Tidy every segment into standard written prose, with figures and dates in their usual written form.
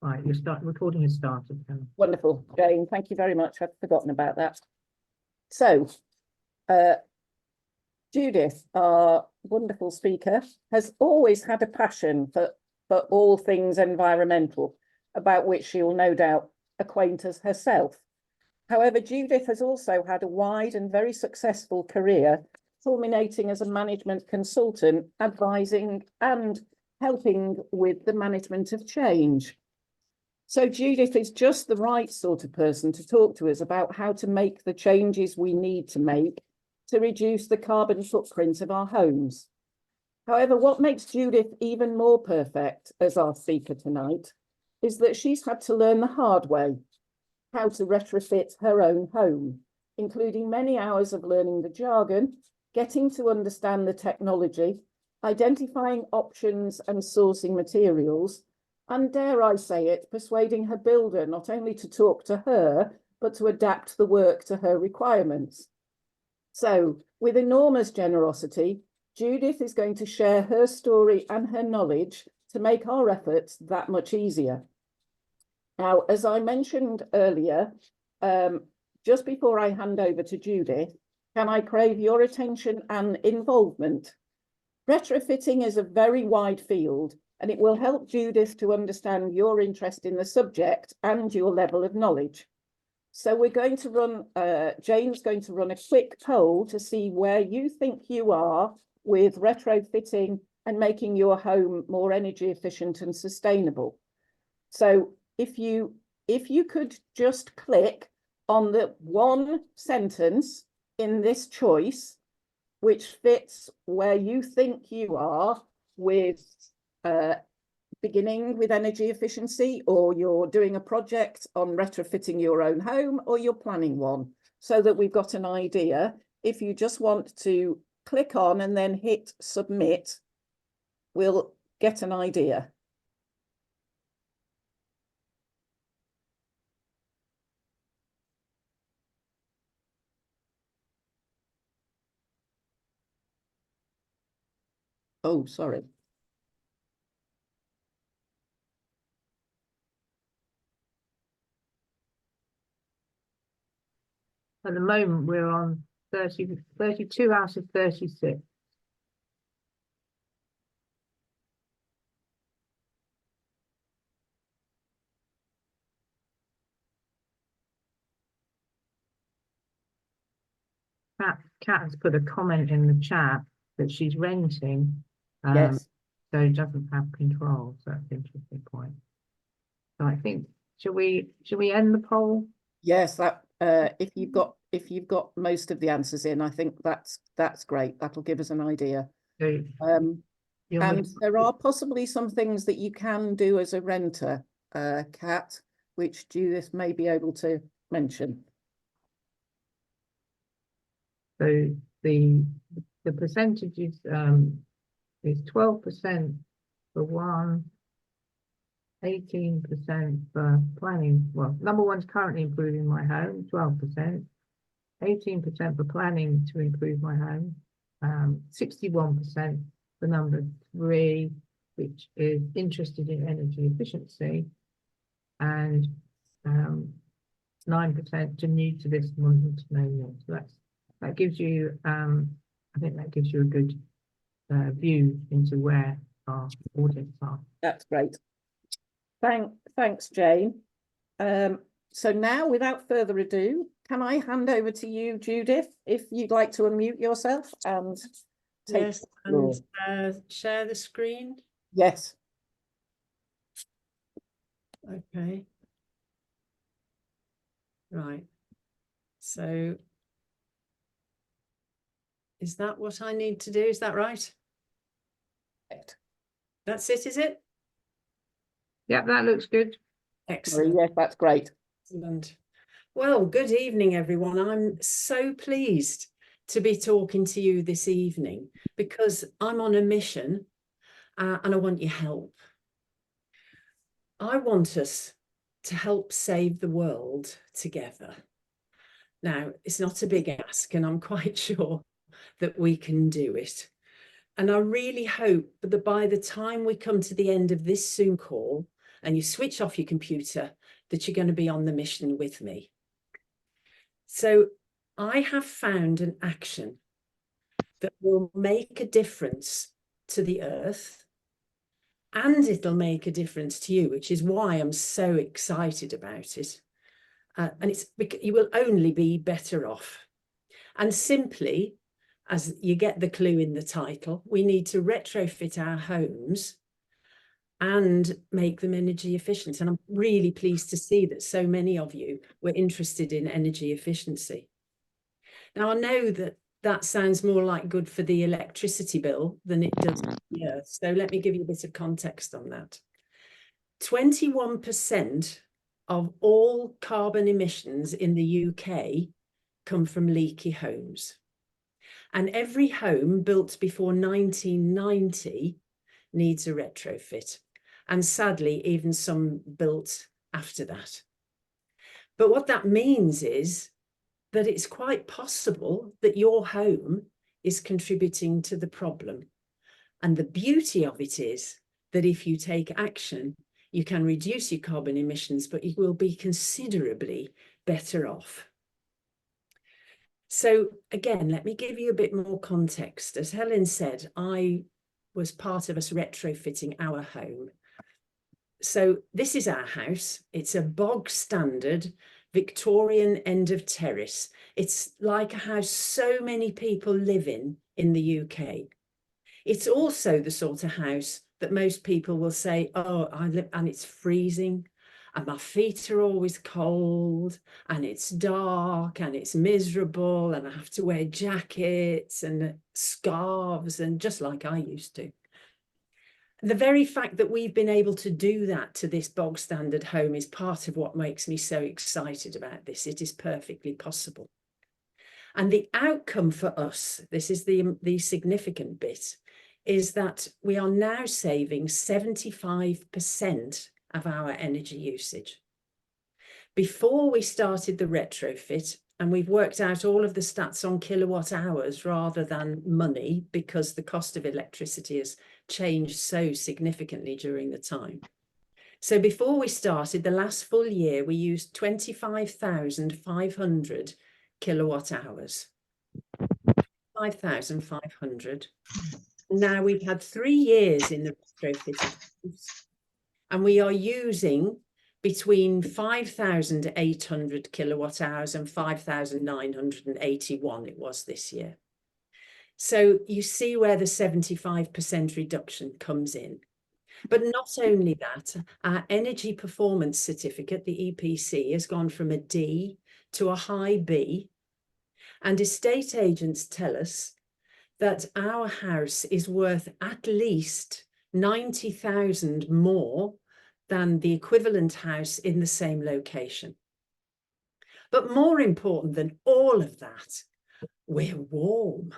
Right, recording has started. Wonderful, Jane. Thank you very much. I'd forgotten about that. So, Judith, our wonderful speaker, has always had a passion for all things environmental, about which she will no doubt acquaint us herself. However, Judith has also had a wide and very successful career, culminating as a management consultant, advising and helping with the management of change. So Judith is just the right sort of person to talk to us about how to make the changes we need to make to reduce the carbon footprint of our homes. However, what makes Judith even more perfect as our speaker tonight is that she's had to learn the hard way how to retrofit her own home, including many hours of learning the jargon, getting to understand the technology, identifying options and sourcing materials, and dare I say it, persuading her builder not only to talk to her, but to adapt the work to her requirements. So, with enormous generosity, Judith is going to share her story and her knowledge to make our efforts that much easier. Now, as I mentioned earlier, just before I hand over to Judith, can I crave your attention and involvement? Retrofitting is a very wide field, and it will help Judith to understand your interest in the subject and your level of knowledge. So we're going to run, Jane's going to run a quick poll to see where you think you are with retrofitting and making your home more energy efficient and sustainable. So if you could just click on the one sentence in this choice, which fits where you think you are with beginning with energy efficiency, or you're doing a project on retrofitting your own home, or you're planning one, so that we've got an idea. If you just want to click on and then hit submit, we'll get an idea. Oh, sorry. At the moment, we're on 32 out of 36. Kat has put a comment in the chat that she's renting, Yes. so doesn't have control. So that's an interesting point. So I think, should we end the poll? Yes, that if you've got most of the answers in, I think that's great. That'll give us an idea. So, and there are possibly some things that you can do as a renter, Kat, which Judith may be able to mention. So the percentage is 12% for one, 18% for planning. Well, number one's currently improving my home, 12%, 18% for planning to improve my home, 61% for number three, which is interested in energy efficiency, and 9% to new to this, wanting to know more. So that gives you, I think that gives you a good view into where our audience are. That's great. Thanks, Jane. So now, without further ado, can I hand over to you, Judith, if you'd like to unmute yourself and take yes, and share the screen? Yes. Okay. Right. So is that what I need to do? Is that right? That's it, is it? Yeah, that looks good. Excellent. Yes, that's great. Excellent. Well, good evening, everyone. I'm so pleased to be talking to you this evening because I'm on a mission and I want your help. I want us to help save the world together. Now, it's not a big ask, and I'm quite sure that we can do it. And I really hope that by the time we come to the end of this Zoom call and you switch off your computer, that you're going to be on the mission with me. So I have found an action that will make a difference to the earth, and it'll make a difference to you, which is why I'm so excited about it. And you will only be better off. And simply, as you get the clue in the title, we need to retrofit our homes and make them energy efficient. And I'm really pleased to see that so many of you were interested in energy efficiency. Now, I know that that sounds more like good for the electricity bill than it does for the earth. So let me give you a bit of context on that. 21% of all carbon emissions in the UK come from leaky homes. And every home built before 1990 needs a retrofit. And sadly, even some built after that. But what that means is that it's quite possible that your home is contributing to the problem. And the beauty of it is that if you take action, you can reduce your carbon emissions, but you will be considerably better off. So again, let me give you a bit more context. As Helen said, I was part of us retrofitting our home. So this is our house. It's a bog standard Victorian end of terrace. It's like a house so many people live in the UK. It's also the sort of house that most people will say, oh, I live and it's freezing and my feet are always cold and it's dark and it's miserable and I have to wear jackets and scarves and just like I used to. The very fact that we've been able to do that to this bog standard home is part of what makes me so excited about this. It is perfectly possible. And the outcome for us, this is the significant bit, is that we are now saving 75% of our energy usage. Before we started the retrofit, and we've worked out all of the stats on kilowatt hours rather than money because the cost of electricity has changed so significantly during the time. So before we started, the last full year, we used 25,500 kilowatt hours. 5,500. Now we've had 3 years in the retrofitted house, and we are using between 5,800 kilowatt hours and 5,981 it was this year. So you see where the 75% reduction comes in. But not only that, our energy performance certificate, the EPC, has gone from a D to a high B. And estate agents tell us that our house is worth at least 90,000 more than the equivalent house in the same location. But more important than all of that, we're warm.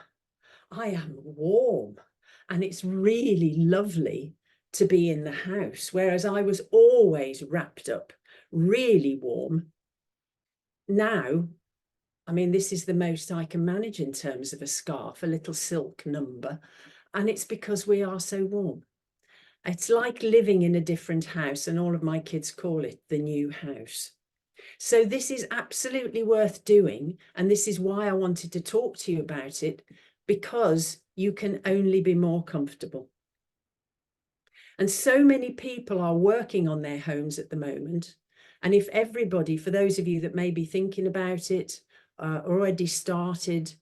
I am warm, and it's really lovely to be in the house, whereas I was always wrapped up, really warm. Now, I mean, this is the most I can manage in terms of a scarf, a little silk number, and it's because we are so warm. It's like living in a different house, and all of my kids call it the new house. So this is absolutely worth doing, and this is why I wanted to talk to you about it, because you can only be more comfortable. And so many people are working on their homes at the moment. And if everybody, for those of you that may be thinking about it, already started,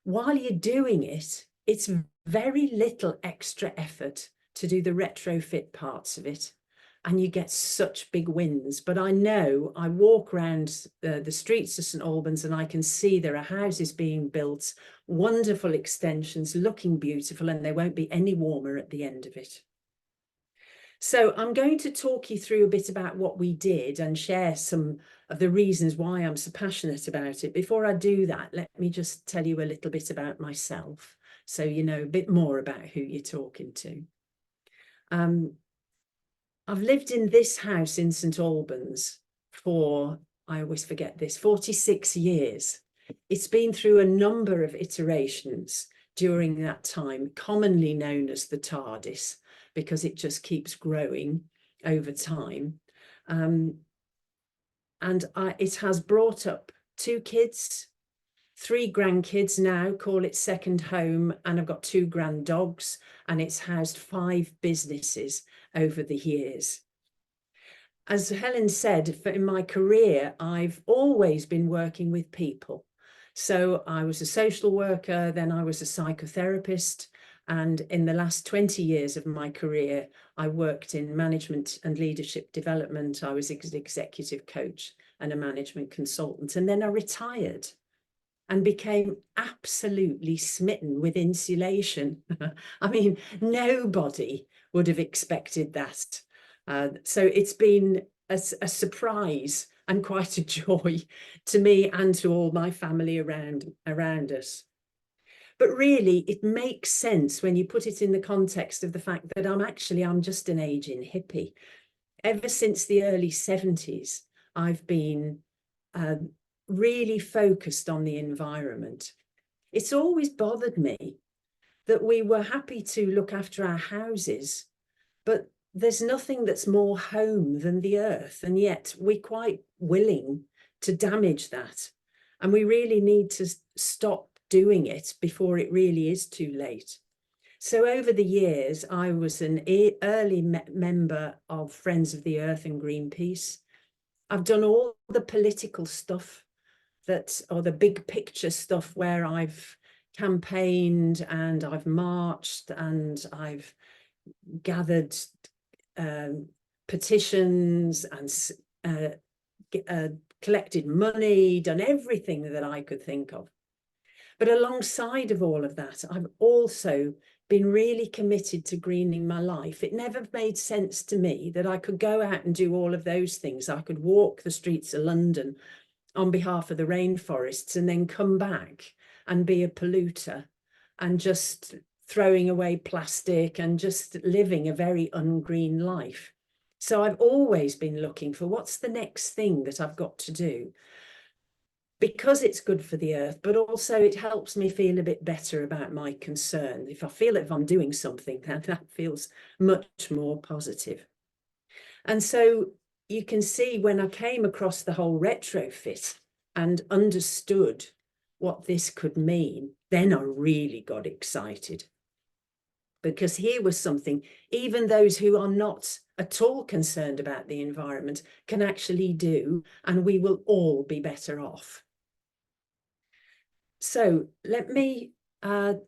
while you're doing it, it's very little extra effort to do the retrofit parts of it. And you get such big wins. But I know I walk around the streets of St Albans and I can see there are houses being built, wonderful extensions, looking beautiful, and they won't be any warmer at the end of it. So I'm going to talk you through a bit about what we did and share some of the reasons why I'm so passionate about it. Before I do that, let me just tell you a little bit about myself, so you know a bit more about who you're talking to. I've lived in this house in St Albans for, I always forget this, 46 years. It's been through a number of iterations during that time, commonly known as the TARDIS, because it just keeps growing. over time. And it has brought up 2 kids, 3 grandkids now, call it second home, and I've got 2 grand dogs, and it's housed 5 businesses over the years. As Helen said, in my career, I've always been working with people. So I was a social worker, then I was a psychotherapist, and in the last 20 years of my career, I worked in management and leadership development. I was an executive coach and a management consultant, and then I retired and became absolutely smitten with insulation. I mean, nobody would have expected that. So it's been a surprise and quite a joy to me and to all my family around us. But really, it makes sense when you put it in the context of the fact that I'm just an aging hippie. Ever since the early 70s, I've been really focused on the environment. It's always bothered me that we were happy to look after our houses, but there's nothing that's more home than the earth, and yet we're quite willing to damage that. And we really need to stop doing it before it really is too late. So over the years, I was an early member of Friends of the Earth and Greenpeace. I've done all the political stuff or the big picture stuff where I've campaigned and I've marched and I've gathered petitions and collected money, done everything that I could think of. But alongside of all of that, I've also been really committed to greening my life. It never made sense to me that I could go out and do all of those things. I could walk the streets of London on behalf of the rainforests and then come back and be a polluter and just throwing away plastic and just living a very ungreen life. So I've always been looking for what's the next thing that I've got to do, because it's good for the earth, but also it helps me feel a bit better about my concern. If I feel if I'm doing something, then that feels much more positive. And so you can see when I came across the whole retrofit and understood what this could mean, then I really got excited. Because here was something even those who are not at all concerned about the environment can actually do, and we will all be better off. So let me tell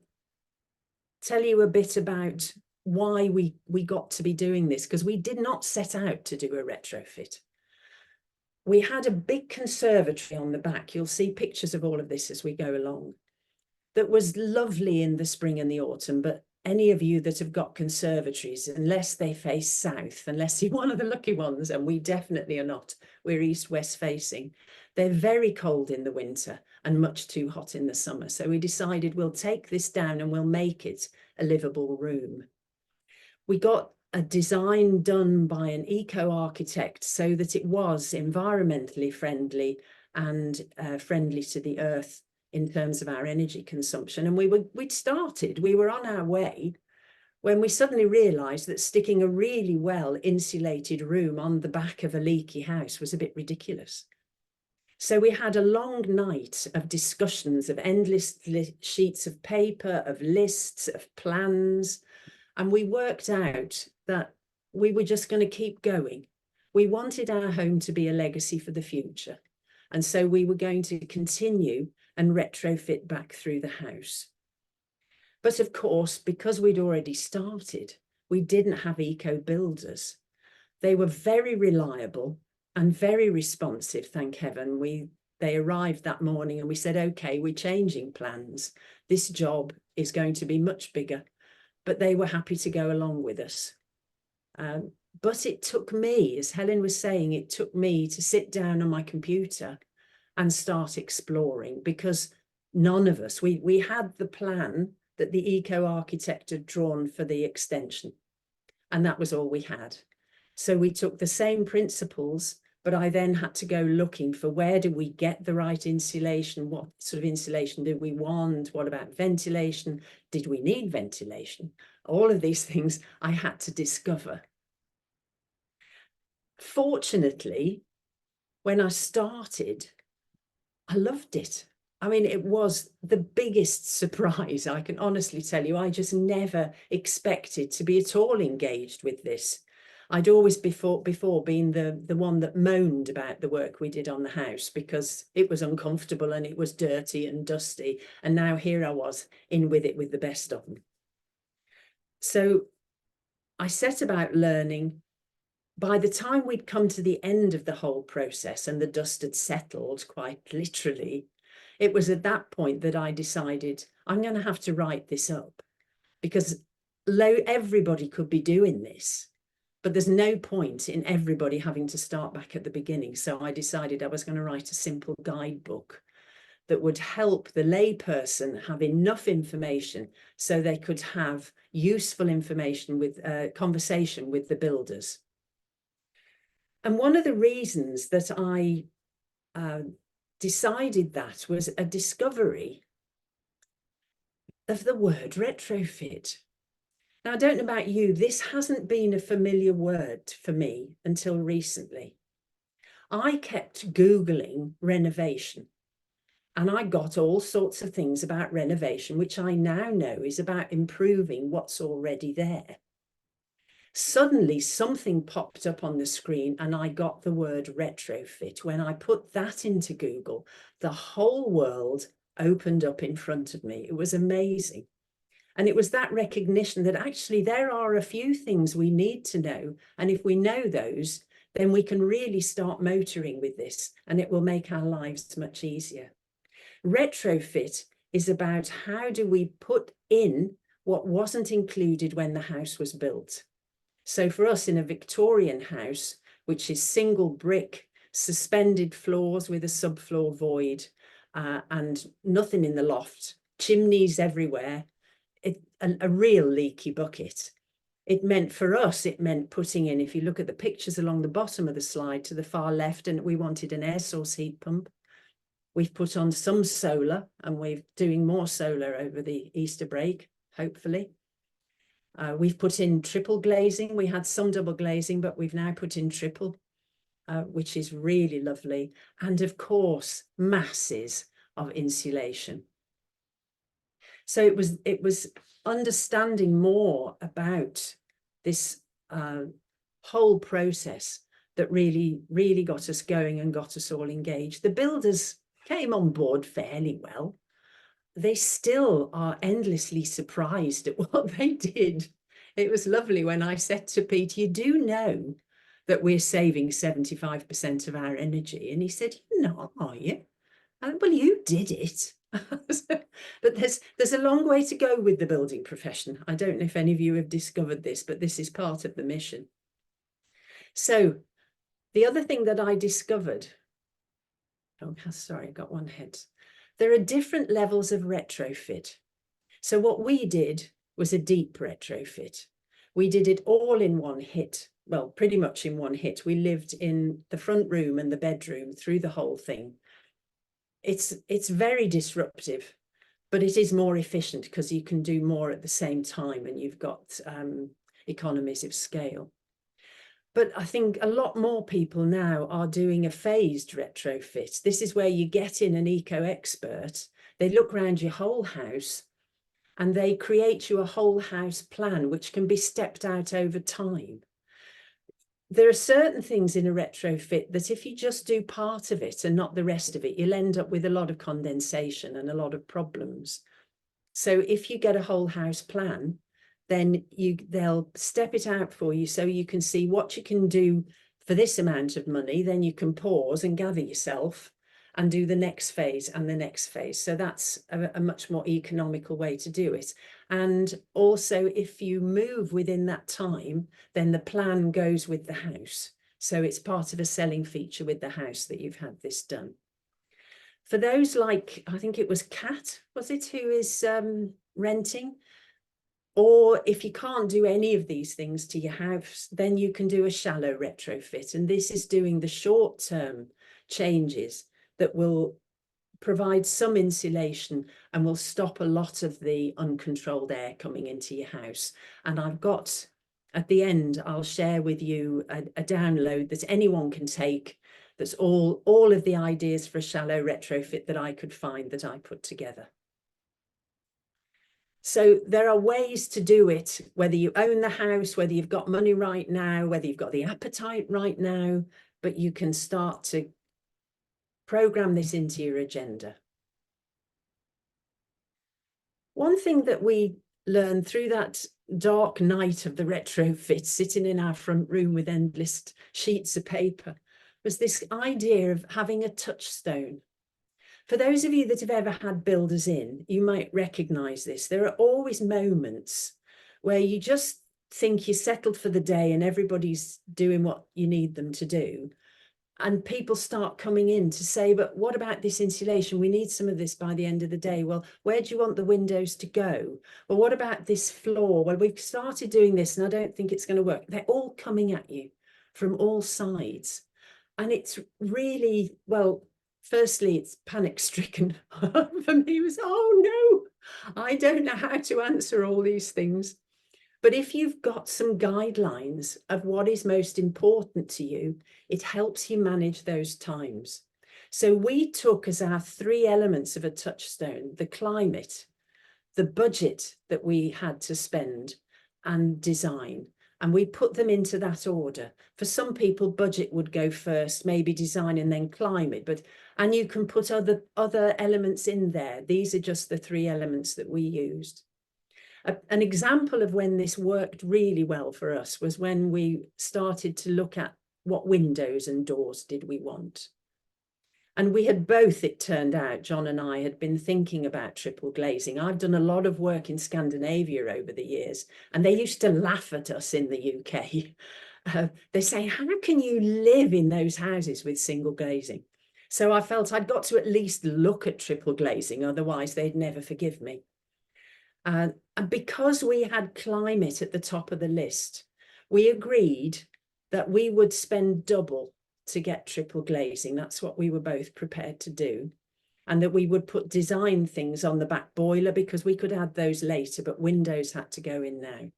you a bit about why we got to be doing this, because we did not set out to do a retrofit. We had a big conservatory on the back. You'll see pictures of all of this as we go along. That was lovely in the spring and the autumn, but any of you that have got conservatories, unless they face south, unless you're one of the lucky ones, and we definitely are not, we're east-west facing, they're very cold in the winter and much too hot in the summer. So we decided we'll take this down and we'll make it a livable room. We got a design done by an eco-architect so that it was environmentally friendly and friendly to the earth in terms of our energy consumption. And we were on our way when we suddenly realized that sticking a really well insulated room on the back of a leaky house was a bit ridiculous. So we had a long night of discussions, of endless sheets of paper, of lists, of plans, and we worked out that we were just going to keep going. We wanted our home to be a legacy for the future. And so we were going to continue and retrofit back through the house. But of course, because we'd already started, we didn't have eco builders. They were very reliable and very responsive, thank heaven. They arrived that morning and we said, okay, we're changing plans. This job is going to be much bigger, but they were happy to go along with us. But it took me, as Helen was saying, it took me to sit down on my computer and start exploring, because none of us, we had the plan that the eco-architect had drawn for the extension, and that was all we had. So we took the same principles, but I then had to go looking for where do we get the right insulation? What sort of insulation did we want? What about ventilation? Did we need ventilation? All of these things I had to discover. fortunately, when I started, I loved it. I mean, it was the biggest surprise, I can honestly tell you. I just never expected to be at all engaged with this. I'd always before been the one that moaned about the work we did on the house because it was uncomfortable and it was dirty and dusty. And now here I was in with it with the best of them. So I set about learning. By the time we'd come to the end of the whole process and the dust had settled, quite literally, it was at that point that I decided I'm going to have to write this up, because everybody could be doing this, but there's no point in everybody having to start back at the beginning. So I decided I was going to write a simple guidebook that would help the layperson have enough information so they could have useful information with conversation with the builders. And one of the reasons that I decided that was a discovery of the word retrofit. Now, I don't know about you, this hasn't been a familiar word for me until recently. I kept Googling renovation, and I got all sorts of things about renovation, which I now know is about improving what's already there. Suddenly something popped up on the screen and I got the word retrofit. When I put that into Google, the whole world opened up in front of me. It was amazing. And it was that recognition that actually there are a few things we need to know. And if we know those, then we can really start motoring with this and it will make our lives much easier. Retrofit is about how do we put in what wasn't included when the house was built. So for us in a Victorian house, which is single brick, suspended floors with a subfloor void and nothing in the loft, chimneys everywhere, a real leaky bucket. It meant for us, it meant putting in, if you look at the pictures along the bottom of the slide to the far left, and we wanted an air source heat pump. We've put on some solar and we're doing more solar over the Easter break, hopefully. We've put in triple glazing. We had some double glazing, but we've now put in triple, which is really lovely. And of course, masses of insulation. So it was understanding more about this whole process that really got us going and got us all engaged. The builders came on board fairly well. They still are endlessly surprised at what they did. It was lovely when I said to Pete, you do know that we're saving 75% of our energy? And he said, you're not, are you? And, well, you did it. But there's a long way to go with the building profession. I don't know if any of you have discovered this, but this is part of the mission. So the other thing that I discovered, oh, sorry, I got one head. There are different levels of retrofit. So what we did was a deep retrofit. We did it all in one hit. Well, pretty much in one hit. We lived in the front room and the bedroom through the whole thing. It's very disruptive, but it is more efficient because you can do more at the same time and you've got economies of scale. But I think a lot more people now are doing a phased retrofit. This is where you get in an eco-expert. They look around your whole house and they create you a whole house plan, which can be stepped out over time. There are certain things in a retrofit that if you just do part of it and not the rest of it, you'll end up with a lot of condensation and a lot of problems. So if you get a whole house plan, then they'll step it out for you so you can see what you can do for this amount of money. Then you can pause and gather yourself and do the next phase and the next phase. So that's a much more economical way to do it. And also, if you move within that time, then the plan goes with the house. So it's part of a selling feature with the house that you've had this done. For those like, I think it was Kat, was it, who is renting? Or if you can't do any of these things to your house, then you can do a shallow retrofit. And this is doing the short-term changes that will provide some insulation and will stop a lot of the uncontrolled air coming into your house. And I've got At the end, I'll share with you a download that anyone can take. That's all of the ideas for a shallow retrofit that I could find that I put together. So there are ways to do it, whether you own the house, whether you've got money right now, whether you've got the appetite right now, but you can start to program this into your agenda. One thing that we learned through that dark night of the retrofit, sitting in our front room with endless sheets of paper, was this idea of having a touchstone. For those of you that have ever had builders in, you might recognize this. There are always moments where you just think you're settled for the day and everybody's doing what you need them to do. And people start coming in to say, but what about this insulation? We need some of this by the end of the day. Well, where do you want the windows to go? Well, what about this floor? Well, we've started doing this and I don't think it's going to work. They're all coming at you from all sides. And it's really, well, firstly, it's panic stricken. For me, it was, oh no, I don't know how to answer all these things. But if you've got some guidelines of what is most important to you, it helps you manage those times. So we took as our 3 elements of a touchstone, the climate, the budget that we had to spend, and design. And we put them into that order. For some people, budget would go first, maybe design and then climate. And you can put other elements in there. These are just the 3 elements that we used. An example of when this worked really well for us was when we started to look at what windows and doors did we want. And we had both, it turned out, John and I had been thinking about triple glazing. I've done a lot of work in Scandinavia over the years, and they used to laugh at us in the UK. They say, how can you live in those houses with single glazing? So I felt I'd got to at least look at triple glazing, otherwise they'd never forgive me. And because we had climate at the top of the list, we agreed that we would spend double to get triple glazing. That's what we were both prepared to do. And that we would put design things on the back boiler because we could add those later, but windows had to go in now.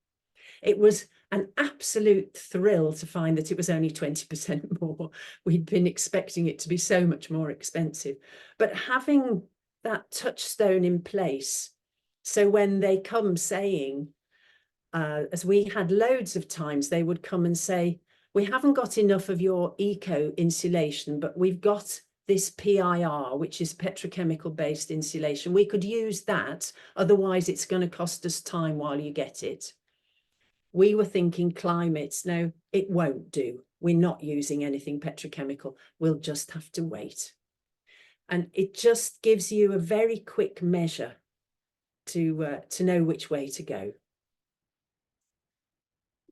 It was an absolute thrill to find that it was only 20% more. We'd been expecting it to be so much more expensive. But having that touchstone in place, so when they come saying, as we had loads of times, they would come and say, we haven't got enough of your eco insulation, but we've got this PIR, which is petrochemical based insulation. We could use that, otherwise it's going to cost us time while you get it. We were thinking climates. No, it won't do. We're not using anything petrochemical. We'll just have to wait. And it just gives you a very quick measure to know which way to go.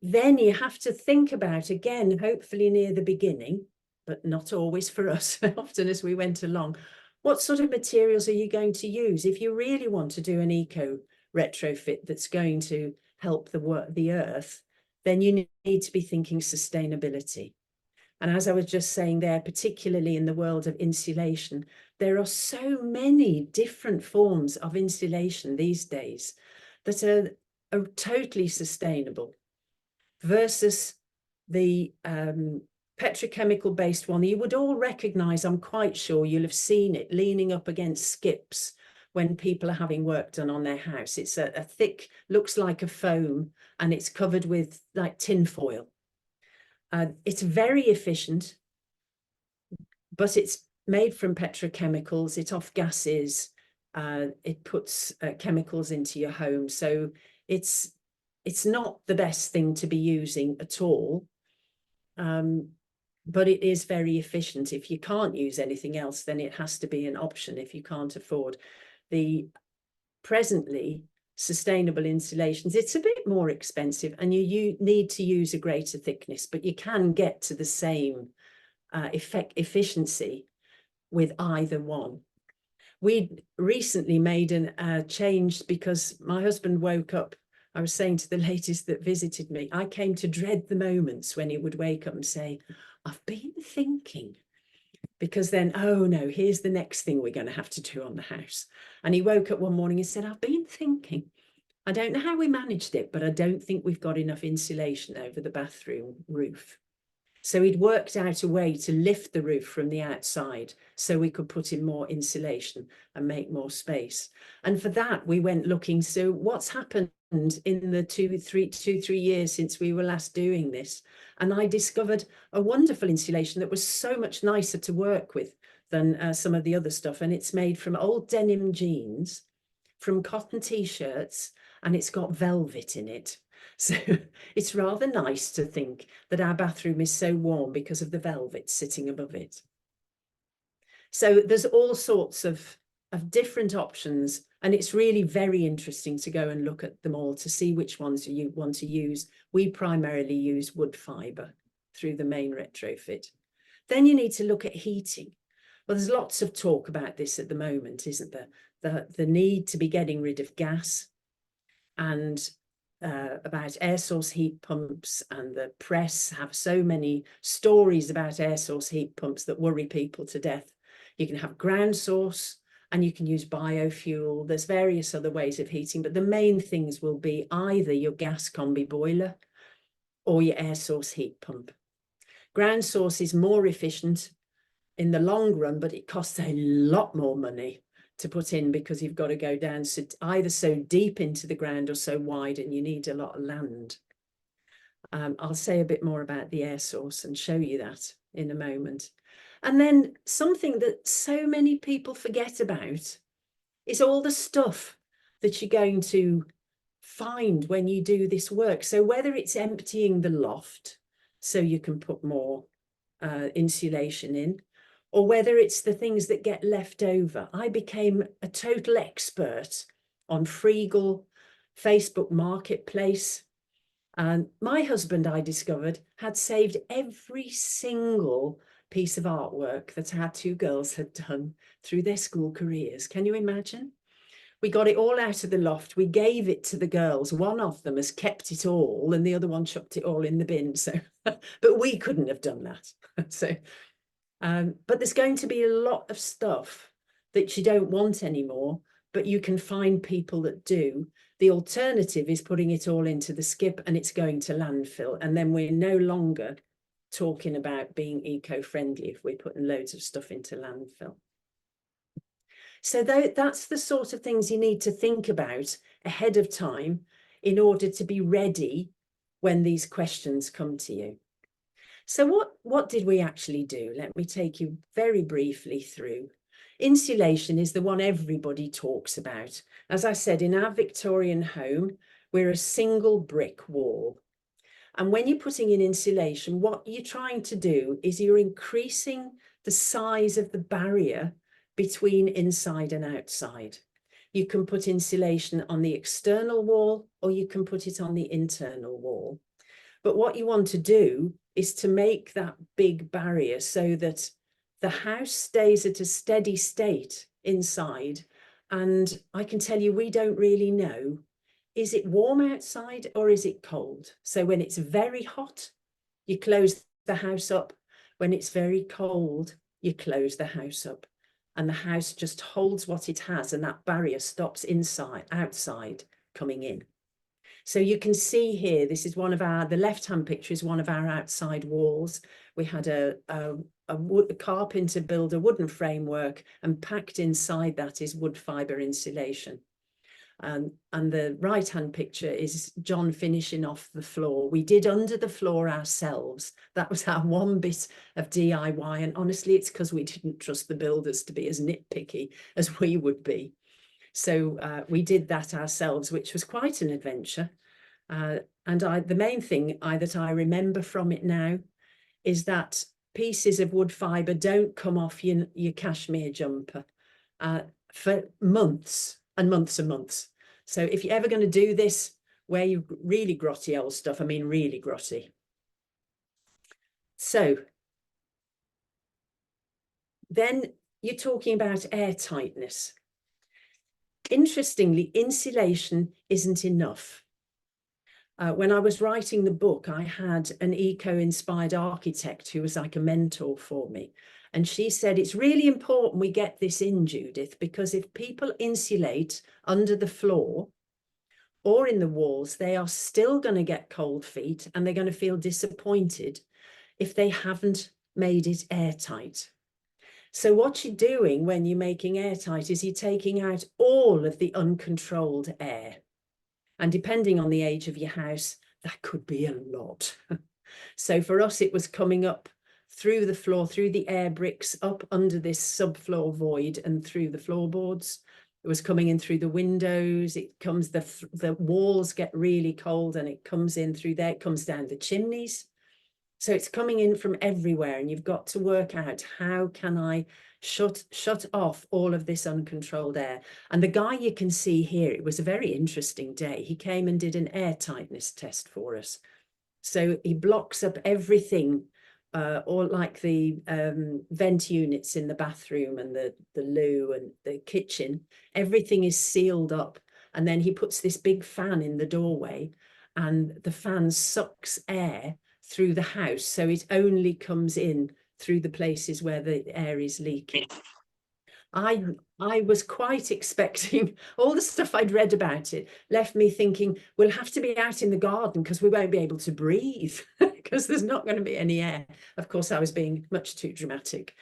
Then you have to think about, again, hopefully near the beginning, but not always for us, often as we went along, what sort of materials are you going to use? If you really want to do an eco retrofit that's going to help the earth, then you need to be thinking sustainability. And as I was just saying there, particularly in the world of insulation, there are so many different forms of insulation these days that are totally sustainable versus the petrochemical based one. You would all recognize, I'm quite sure you'll have seen it leaning up against skips when people are having work done on their house. It's a thick, looks like a foam, and it's covered with like tin foil. It's very efficient, but it's made from petrochemicals. It's off gases. It puts chemicals into your home. So it's not the best thing to be using at all. But it is very efficient. If you can't use anything else, then it has to be an option if you can't afford the presently sustainable insulations. It's a bit more expensive and you need to use a greater thickness, but you can get to the same efficiency with either one. We recently made a change because my husband woke up. I was saying to the ladies that visited me, I came to dread the moments when he would wake up and say, I've been thinking, because then, oh no, here's the next thing we're going to have to do on the house. And he woke up one morning and said, I've been thinking. I don't know how we managed it, but I don't think we've got enough insulation over the bathroom roof. So he'd worked out a way to lift the roof from the outside so we could put in more insulation and make more space. And for that, we went looking. So what's happened in the two, three years since we were last doing this? And I discovered a wonderful insulation that was so much nicer to work with than some of the other stuff. And it's made from old denim jeans, from cotton t-shirts, and it's got velvet in it. So it's rather nice to think that our bathroom is so warm because of the velvet sitting above it. So there's all sorts of different options, and it's really very interesting to go and look at them all to see which ones you want to use. We primarily use wood fibre through the main retrofit. Then you need to look at heating. Well, there's lots of talk about this at the moment, isn't there? The need to be getting rid of gas, and about air source heat pumps, and the press have so many stories about air source heat pumps that worry people to death. You can have ground source, and you can use biofuel. There's various other ways of heating, but the main things will be either your gas combi boiler or your air source heat pump. Ground source is more efficient in the long run, but it costs a lot more money to put in because you've got to go down either so deep into the ground or so wide, and you need a lot of land. I'll say a bit more about the air source and show you that in a moment. And then something that so many people forget about is all the stuff that you're going to find when you do this work. So whether it's emptying the loft so you can put more insulation in, or whether it's the things that get left over. I became a total expert on Freegal, Facebook Marketplace. And my husband, I discovered, had saved every single piece of artwork that our two girls had done through their school careers. Can you imagine? We got it all out of the loft. We gave it to the girls. One of them has kept it all, and the other one chucked it all in the bin. So, but we couldn't have done that. So. But there's going to be a lot of stuff that you don't want anymore, but you can find people that do. The alternative is putting it all into the skip and it's going to landfill. And then we're no longer talking about being eco-friendly if we're putting loads of stuff into landfill. So that's the sort of things you need to think about ahead of time in order to be ready when these questions come to you. So what did we actually do? Let me take you very briefly through. Insulation is the one everybody talks about. As I said, in our Victorian home, we're a single brick wall. And when you're putting in insulation, what you're trying to do is you're increasing the size of the barrier between inside and outside. You can put insulation on the external wall, or you can put it on the internal wall. But what you want to do is to make that big barrier so that the house stays at a steady state inside. And I can tell you, we don't really know, is it warm outside or is it cold? So when it's very hot, you close the house up. When it's very cold, you close the house up. And the house just holds what it has, and that barrier stops outside coming in. So you can see here, this is one of the left-hand picture is one of our outside walls. We had a carpenter build a wooden framework, and packed inside that is wood fibre insulation. And the right-hand picture is John finishing off the floor. We did under the floor ourselves. That was our one bit of DIY. And honestly, it's because we didn't trust the builders to be as nitpicky as we would be. So we did that ourselves, which was quite an adventure. And the main thing that I remember from it now is that pieces of wood fibre don't come off your cashmere jumper for months and months and months. So if you're ever going to do this, wear your really grotty old stuff. I mean, really grotty. So then you're talking about air tightness. Interestingly, insulation isn't enough. When I was writing the book, I had an eco-inspired architect who was like a mentor for me. And she said, it's really important we get this in, Judith, because if people insulate under the floor, or in the walls, they are still going to get cold feet, and they're going to feel disappointed if they haven't made it airtight. So what you're doing when you're making airtight is you're taking out all of the uncontrolled air. And depending on the age of your house, that could be a lot. So for us, it was coming up through the floor, through the air bricks, up under this subfloor void and through the floorboards. It was coming in through the windows. It comes, the walls get really cold, and it comes in through there. It comes down the chimneys. So it's coming in from everywhere, and you've got to work out, how can I shut off all of this uncontrolled air? And the guy you can see here, it was a very interesting day. He came and did an air tightness test for us. So he blocks up everything, or like the vent units in the bathroom and the loo and the kitchen, everything is sealed up. And then he puts this big fan in the doorway, and the fan sucks air through the house, so it only comes in through the places where the air is leaking. I was quite expecting, all the stuff I'd read about it left me thinking, we'll have to be out in the garden because we won't be able to breathe because there's not going to be any air. Of course, I was being much too dramatic.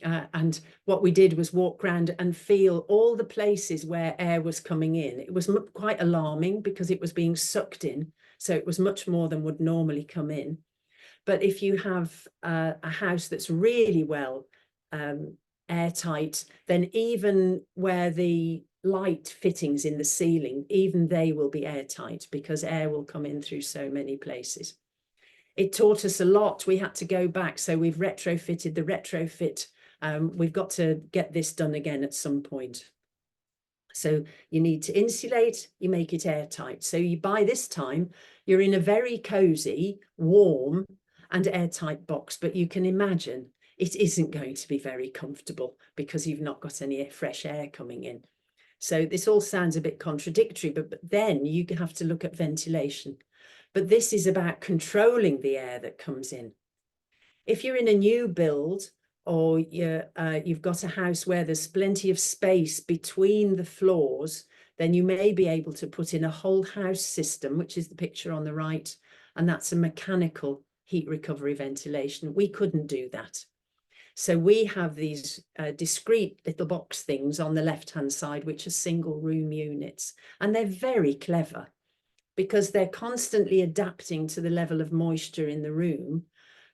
And what we did was walk around and feel all the places where air was coming in. It was quite alarming because it was being sucked in. So it was much more than would normally come in. But if you have a house that's really well airtight, then even where the light fittings in the ceiling, even they will be airtight because air will come in through so many places. It taught us a lot. We had to go back. So we've retrofitted the retrofit. We've got to get this done again at some point. So you need to insulate, you make it airtight. So by this time, you're in a very cozy, warm and airtight box, but you can imagine it isn't going to be very comfortable because you've not got any fresh air coming in. So this all sounds a bit contradictory, but then you have to look at ventilation. But this is about controlling the air that comes in. If you're in a new build, or you've got a house where there's plenty of space between the floors, then you may be able to put in a whole house system, which is the picture on the right, and that's a mechanical heat recovery ventilation. We couldn't do that. So we have these discrete little box things on the left-hand side, which are single room units, and they're very clever because they're constantly adapting to the level of moisture in the room,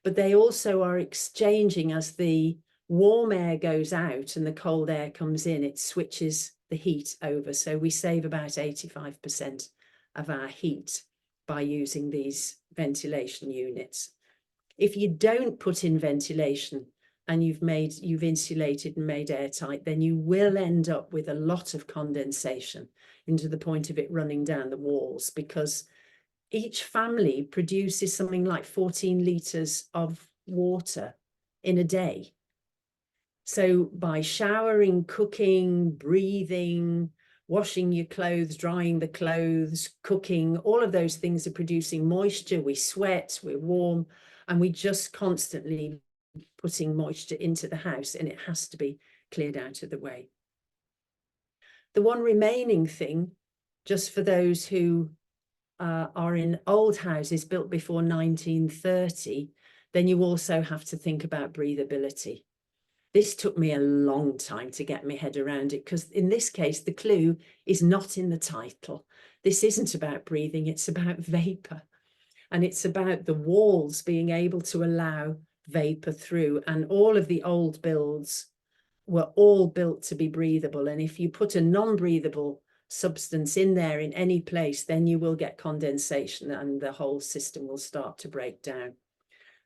but they also are exchanging as the warm air goes out and the cold air comes in, it switches the heat over. So we save about 85% of our heat by using these ventilation units. If you don't put in ventilation and you've insulated and made airtight, then you will end up with a lot of condensation into the point of it running down the walls, because each family produces something like 14 litres of water in a day. So by showering, cooking, breathing, washing your clothes, drying the clothes, cooking, all of those things are producing moisture. We sweat, we're warm, and we just constantly putting moisture into the house, and it has to be cleared out of the way. The one remaining thing, just for those who are in old houses built before 1930, then you also have to think about breathability. This took me a long time to get my head around it, because in this case, the clue is not in the title. This isn't about breathing, it's about vapor. And it's about the walls being able to allow vapor through. And all of the old builds were all built to be breathable. And if you put a non-breathable substance in there in any place, then you will get condensation and the whole system will start to break down.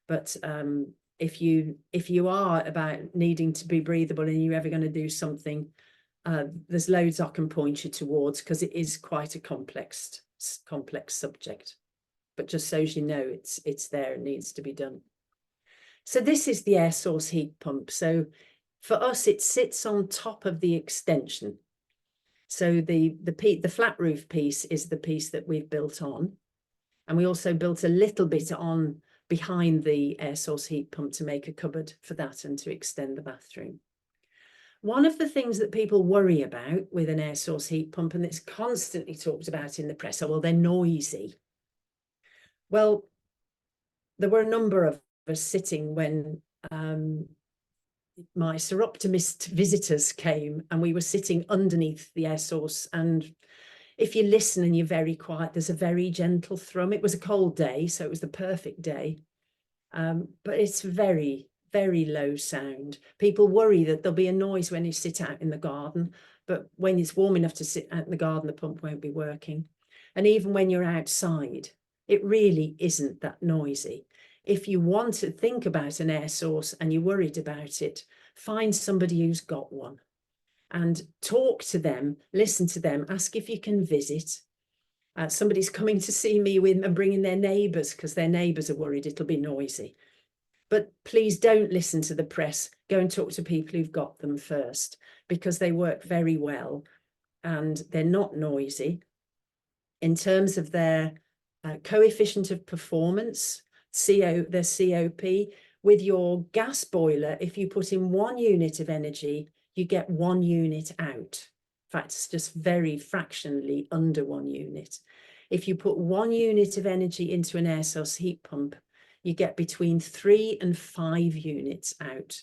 But if you are about needing to be breathable and you're ever going to do something, there's loads I can point you towards, because it is quite a complex subject. But just so as you know, it's there, it needs to be done. So this is the air source heat pump. So for us, it sits on top of the extension. So the flat roof piece is the piece that we've built on. And we also built a little bit on behind the air source heat pump to make a cupboard for that and to extend the bathroom. One of the things that people worry about with an air source heat pump, and it's constantly talked about in the press, well, they're noisy. Well, there were a number of us sitting when my Soroptimist visitors came, and we were sitting underneath the air source. And if you listen and you're very quiet, there's a very gentle thrum. It was a cold day, so it was the perfect day. But it's very, very low sound. People worry that there'll be a noise when you sit out in the garden, but when it's warm enough to sit out in the garden, the pump won't be working. And even when you're outside, it really isn't that noisy. If you want to think about an air source and you're worried about it, find somebody who's got one and talk to them, listen to them, ask if you can visit. Somebody's coming to see me with and bringing their neighbours because their neighbours are worried it'll be noisy. But please don't listen to the press. Go and talk to people who've got them first, because they work very well and they're not noisy. In terms of their coefficient of performance, their COP, with your gas boiler, if you put in 1 unit of energy, you get 1 unit out. In fact, it's just very fractionally under 1 unit. If you put 1 unit of energy into an air source heat pump, you get between 3 and 5 units out,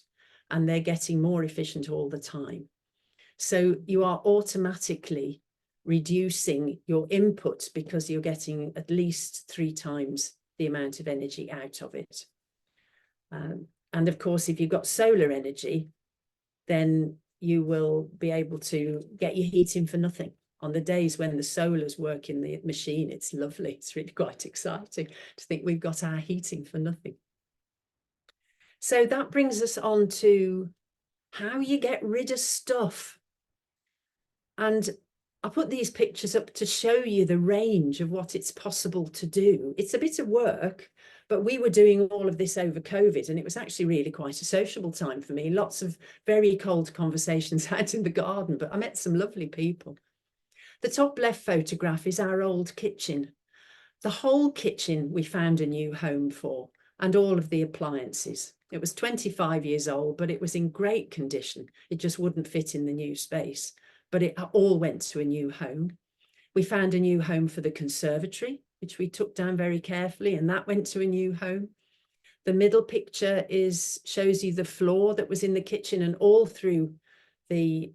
and they're getting more efficient all the time. So you are automatically reducing your input because you're getting at least 3 times the amount of energy out of it. And of course, if you've got solar energy, then you will be able to get your heating for nothing. On the days when the solars work in the machine, it's lovely. It's really quite exciting to think we've got our heating for nothing. So that brings us on to how you get rid of stuff. And I put these pictures up to show you the range of what it's possible to do. It's a bit of work, but we were doing all of this over COVID, and it was actually really quite a sociable time for me. Lots of very cold conversations out in the garden, but I met some lovely people. The top left photograph is our old kitchen. The whole kitchen we found a new home for, and all of the appliances. It was 25 years old, but it was in great condition. It just wouldn't fit in the new space, but it all went to a new home. We found a new home for the conservatory, which we took down very carefully, and that went to a new home. The middle picture shows you the floor that was in the kitchen and all through the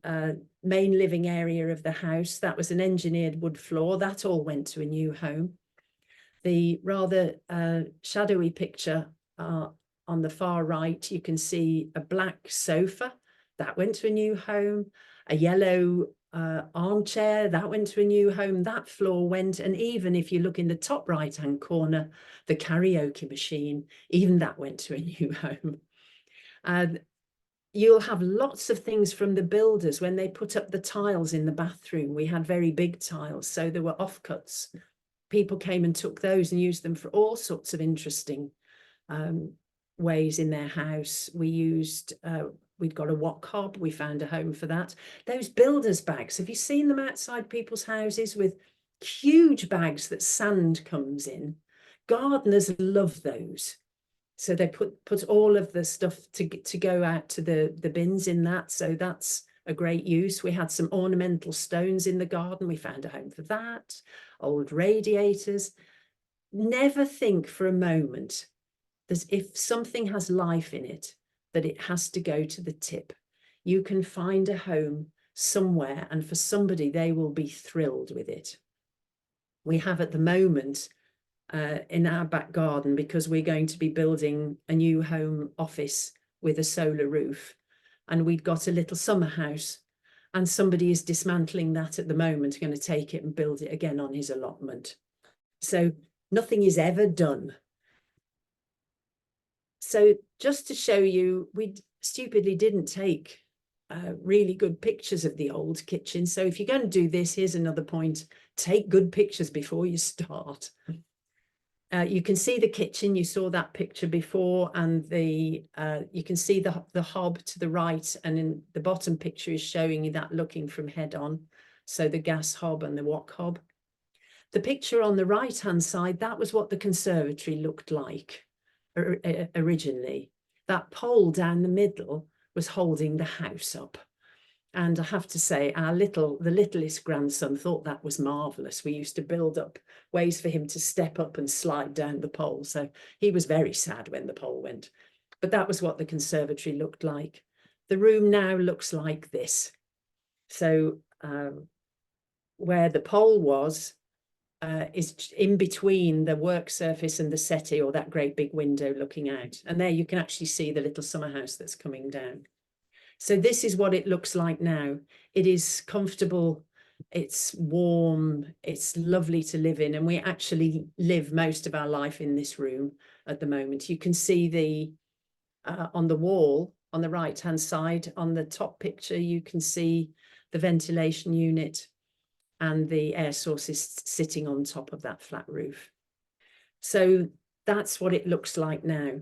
main living area of the house. That was an engineered wood floor. That all went to a new home. The rather shadowy picture on the far right, you can see a black sofa. That went to a new home. A yellow armchair, that went to a new home. That floor went, and even if you look in the top right-hand corner, the karaoke machine, even that went to a new home. You'll have lots of things from the builders when they put up the tiles in the bathroom. We had very big tiles, so there were offcuts. People came and took those and used them for all sorts of interesting ways in their house. We'd got a wok hob. We found a home for that. Those builders' bags, have you seen them outside people's houses with huge bags that sand comes in? Gardeners love those. So they put all of the stuff to go out to the bins in that. So that's a great use. We had some ornamental stones in the garden. We found a home for that. Old radiators. Never think for a moment that if something has life in it, that it has to go to the tip. You can find a home somewhere, and for somebody, they will be thrilled with it. We have at the moment in our back garden, because we're going to be building a new home office with a solar roof, and we'd got a little summer house, and somebody is dismantling that at the moment, going to take it and build it again on his allotment. So nothing is ever done. So just to show you, we stupidly didn't take really good pictures of the old kitchen. So if you're going to do this, here's another point: take good pictures before you start. You can see the kitchen. You saw that picture before, and you can see the hob to the right, and in the bottom picture is showing you that looking from head on. So the gas hob and the wok hob. The picture on the right hand side, that was what the conservatory looked like originally. That pole down the middle was holding the house up. And I have to say, the littlest grandson thought that was marvellous. We used to build up ways for him to step up and slide down the pole. So he was very sad when the pole went. But that was what the conservatory looked like. The room now looks like this. So where the pole was is in between the work surface and the settee, or that great big window looking out. And there you can actually see the little summer house that's coming down. So this is what it looks like now. It is comfortable, it's warm, it's lovely to live in, and we actually live most of our life in this room at the moment. You can see the on the wall on the right hand side, on the top picture, you can see the ventilation unit and the air source is sitting on top of that flat roof. So that's what it looks like now.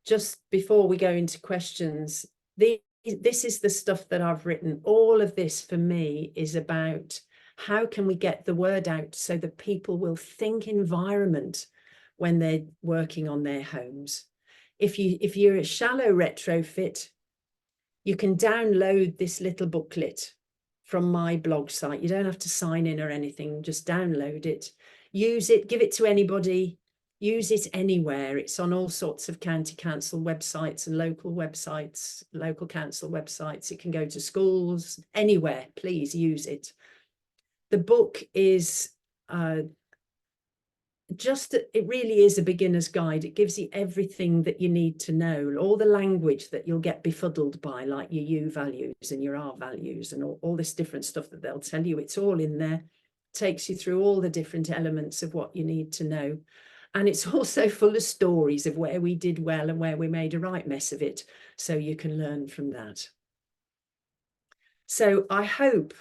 Just before we go into questions, this is the stuff that I've written. All of this for me is about how can we get the word out so that people will think environment when they're working on their homes. If you're a shallow retrofit, you can download this little booklet from my blog site. You don't have to sign in or anything, just download it, use it, give it to anybody, use it anywhere. It's on all sorts of county council websites and local websites, local council websites. It can go to schools, anywhere, please use it. The book is it really is a beginner's guide. It gives you everything that you need to know, all the language that you'll get befuddled by, like your U values and your R values and all this different stuff that they'll tell you. It's all in there. Takes you through all the different elements of what you need to know. And it's also full of stories of where we did well and where we made a right mess of it. So you can learn from that. So I hope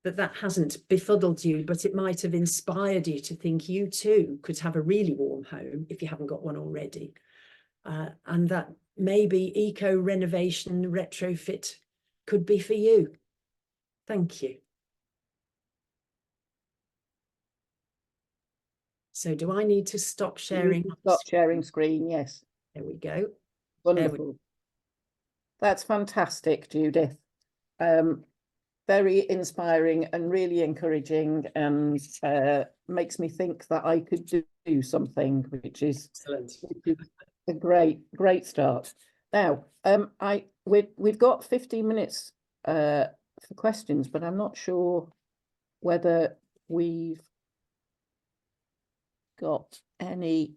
that hasn't befuddled you, but it might have inspired you to think you too could have a really warm home if you haven't got one already. And that maybe eco renovation retrofit could be for you. Thank you. So do I need to stop sharing? Stop sharing screen, yes. There we go. Wonderful. That's fantastic, Judith. Very inspiring and really encouraging, and makes me think that I could do something, which is a great start. Now, we've got 15 minutes for questions, but I'm not sure whether we've got any.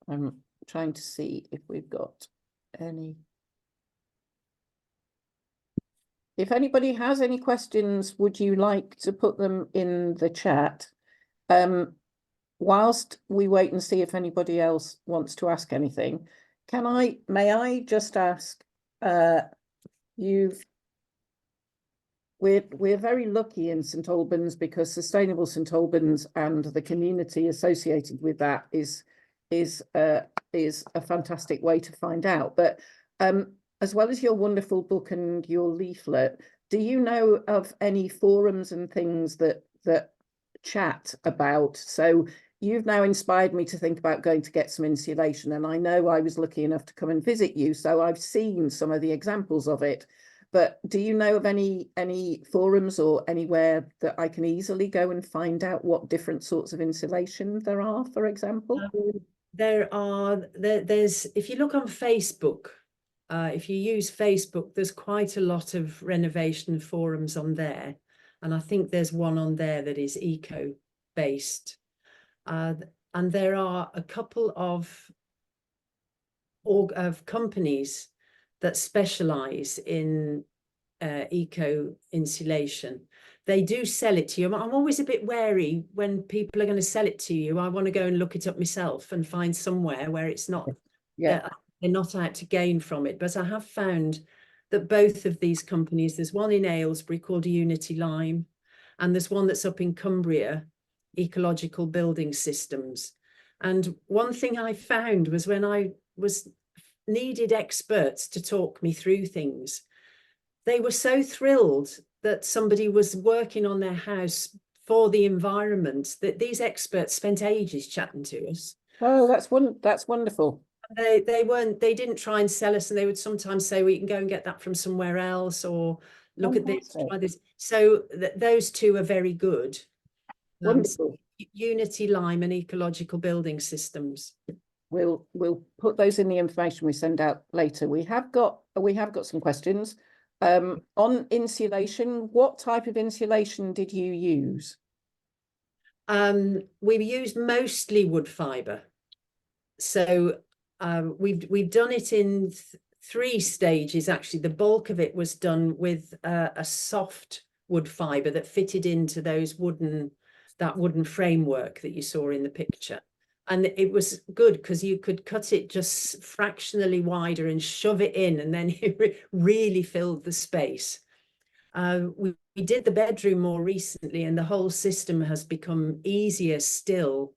I'm trying to see if we've got any. If anybody has any questions, would you like to put them in the chat? Whilst we wait and see if anybody else wants to ask anything, may I just ask, we're very lucky in St Albans because Sustainable St Albans and the community associated with that is a fantastic way to find out. But as well as your wonderful book and your leaflet, do you know of any forums and things that chat about? So you've now inspired me to think about going to get some insulation, and I know I was lucky enough to come and visit you, so I've seen some of the examples of it. But do you know of any forums or anywhere that I can easily go and find out what different sorts of insulation there are, for example? There's if you look on Facebook, if you use Facebook, there's quite a lot of renovation forums on there. And I think there's one on there that is eco-based. And there are a couple of companies that specialize in eco insulation. They do sell it to you. I'm always a bit wary when people are going to sell it to you. I want to go and look it up myself and find somewhere where it's not, they're not out to gain from it. But I have found that both of these companies, there's one in Aylesbury called Unity Lime, and there's one that's up in Cumbria, Ecological Building Systems. And one thing I found was when I needed experts to talk me through things, they were so thrilled that somebody was working on their house for the environment that these experts spent ages chatting to us. Oh, that's wonderful. They didn't try and sell us, and they would sometimes say, well, you can go and get that from somewhere else, or look at this, Fantastic. try this. So those two are very good. Wonderful. Unity, Lime, and ecological building systems. We'll put those in the information we send out later. We have got some questions. On insulation, what type of insulation did you use? We used mostly wood fibre. So we've done it in three stages. Actually, the bulk of it was done with a soft wood fibre that fitted into those that wooden framework that you saw in the picture. And it was good because you could cut it just fractionally wider and shove it in, and then it really filled the space. We did the bedroom more recently, and the whole system has become easier still